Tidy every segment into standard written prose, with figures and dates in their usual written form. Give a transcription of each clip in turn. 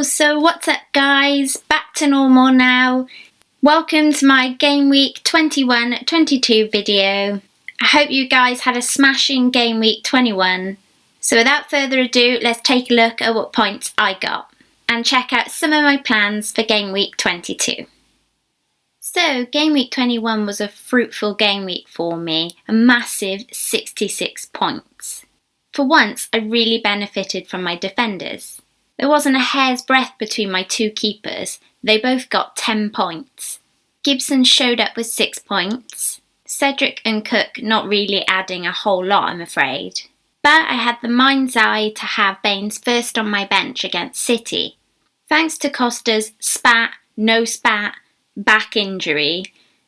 So what's up guys? Back to normal now. Welcome to my Game Week 21-22 video. I hope you guys had a smashing Game Week 21. So without further ado, let's take a look at what points I got and check out some of my plans for Game Week 22. So Game Week 21 was a fruitful game week for me, a massive 66 points. For once, I really benefited from my defenders. There wasn't a hair's breadth between my two keepers. They both got 10 points. Gibson showed up with 6 points. Cedric and Cook not really adding a whole lot, I'm afraid. But I had the mind's eye to have Baines first on my bench against City. Thanks to Costa's spat, no spat, back injury,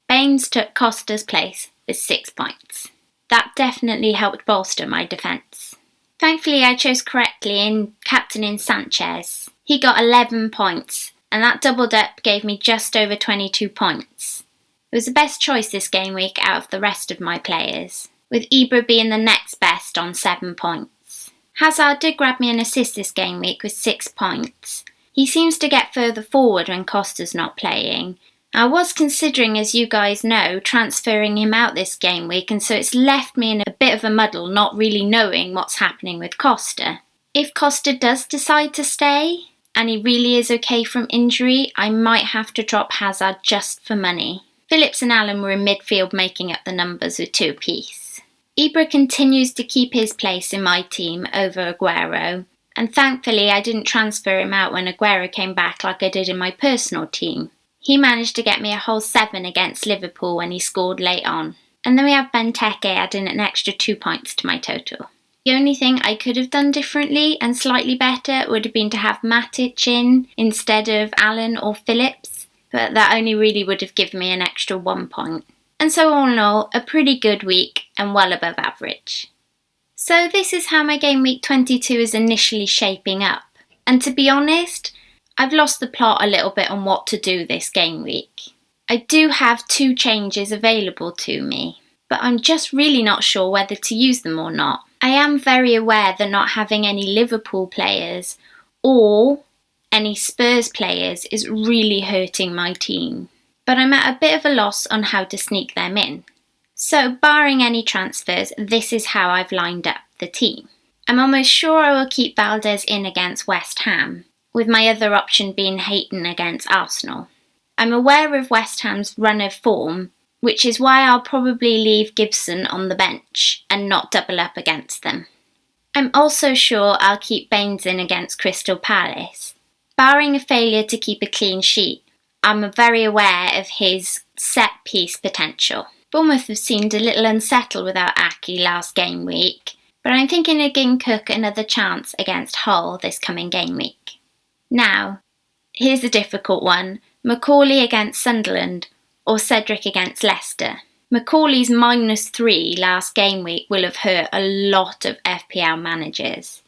Baines took Costa's place with 6 points. That definitely helped bolster my defence. Thankfully I chose correctly in captaining Sanchez. He got 11 points and that doubled up gave me just over 22 points. It was the best choice this game week out of the rest of my players, with Ibra being the next best on 7 points. Hazard did grab me an assist this game week with 6 points. He seems to get further forward when Costa's not playing. I was considering, as you guys know, transferring him out this game week, and so it's left me in a bit of a muddle not really knowing what's happening with Costa. If Costa does decide to stay, and he really is okay from injury, I might have to drop Hazard just for money. Phillips and Allen were in midfield making up the numbers with 2 apiece. Ibra continues to keep his place in my team over Aguero, and thankfully I didn't transfer him out when Aguero came back like I did in my personal team. He managed to get me a whole 7 against Liverpool when he scored late on. And then we have Benteke adding an extra 2 points to my total. The only thing I could have done differently and slightly better would have been to have Matic in instead of Allen or Phillips, but that only really would have given me an extra 1 point. And so all in all, a pretty good week and well above average. So this is how my Game Week 22 is initially shaping up. And to be honest, I've lost the plot a little bit on what to do this game week. I do have 2 changes available to me, but I'm just really not sure whether to use them or not. I am very aware that not having any Liverpool players or any Spurs players is really hurting my team, but I'm at a bit of a loss on how to sneak them in. So barring any transfers, this is how I've lined up the team. I'm almost sure I will keep Valdez in against West Ham, with my other option being Hayton against Arsenal. I'm aware of West Ham's run of form, which is why I'll probably leave Gibson on the bench and not double up against them. I'm also sure I'll keep Baines in against Crystal Palace. Barring a failure to keep a clean sheet, I'm very aware of his set-piece potential. Bournemouth have seemed a little unsettled without Aki last game week, but I'm thinking of giving Cook another chance against Hull this coming game week. Now, here's a difficult one. Macaulay against Sunderland or Cedric against Leicester. Macaulay's -3 last game week will have hurt a lot of FPL managers.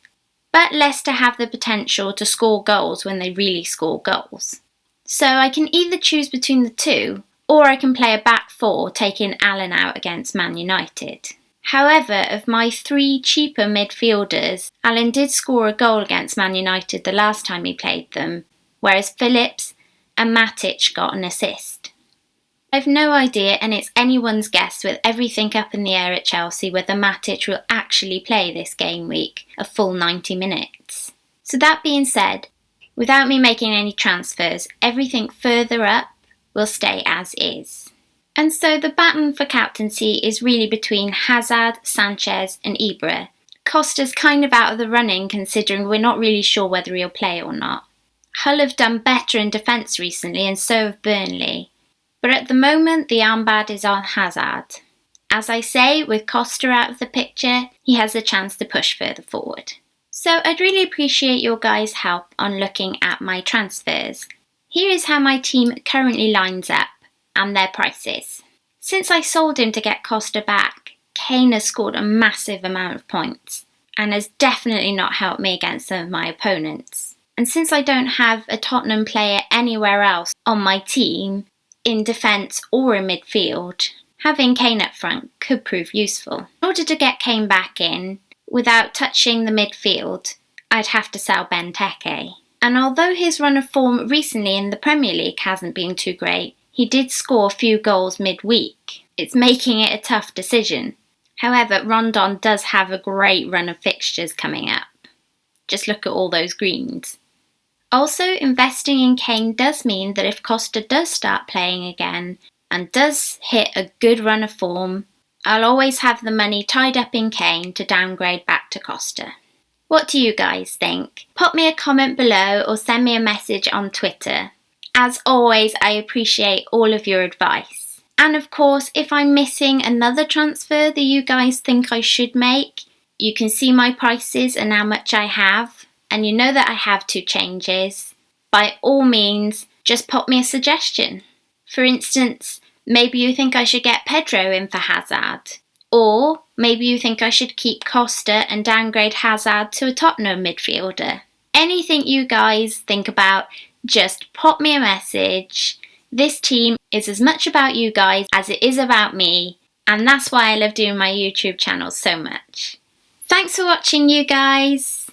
But Leicester have the potential to score goals when they really score goals. So I can either choose between the two, or I can play a back 4 taking Allen out against Man United. However, of my 3 cheaper midfielders, Allen did score a goal against Man United the last time he played them, whereas Phillips and Matic got an assist. I've no idea, and it's anyone's guess with everything up in the air at Chelsea whether Matic will actually play this game week a full 90 minutes. So that being said, without me making any transfers, everything further up will stay as is. And so the baton for captaincy is really between Hazard, Sanchez and Ibra. Costa's kind of out of the running considering we're not really sure whether he'll play or not. Hull have done better in defence recently and so have Burnley. But at the moment the armband is on Hazard. As I say, with Costa out of the picture, he has a chance to push further forward. So I'd really appreciate your guys' help on looking at my transfers. Here is how my team currently lines up and their prices. Since I sold him to get Costa back, Kane has scored a massive amount of points and has definitely not helped me against some of my opponents. And since I don't have a Tottenham player anywhere else on my team, in defence or in midfield, having Kane up front could prove useful. In order to get Kane back in, without touching the midfield, I'd have to sell Benteke. And although his run of form recently in the Premier League hasn't been too great, he did score a few goals midweek. It's making it a tough decision. However, Rondon does have a great run of fixtures coming up. Just look at all those greens. Also, investing in Kane does mean that if Costa does start playing again and does hit a good run of form, I'll always have the money tied up in Kane to downgrade back to Costa. What do you guys think? Pop me a comment below or send me a message on Twitter. As always, I appreciate all of your advice. And of course, if I'm missing another transfer that you guys think I should make, you can see my prices and how much I have. And you know that I have 2 changes. By all means, just pop me a suggestion. For instance, maybe you think I should get Pedro in for Hazard. Or maybe you think I should keep Costa and downgrade Hazard to a Tottenham midfielder. Anything you guys think about, just pop me a message. This team is as much about you guys as it is about me, and that's why I love doing my YouTube channel so much. Thanks for watching, you guys.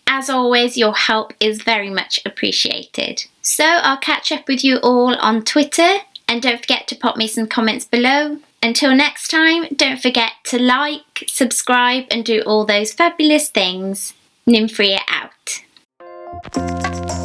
As always, your help is very much appreciated. So I'll catch up with you all on Twitter, and don't forget to pop me some comments below. Until next time, don't forget to like, subscribe and do all those fabulous things. Nymphrya out.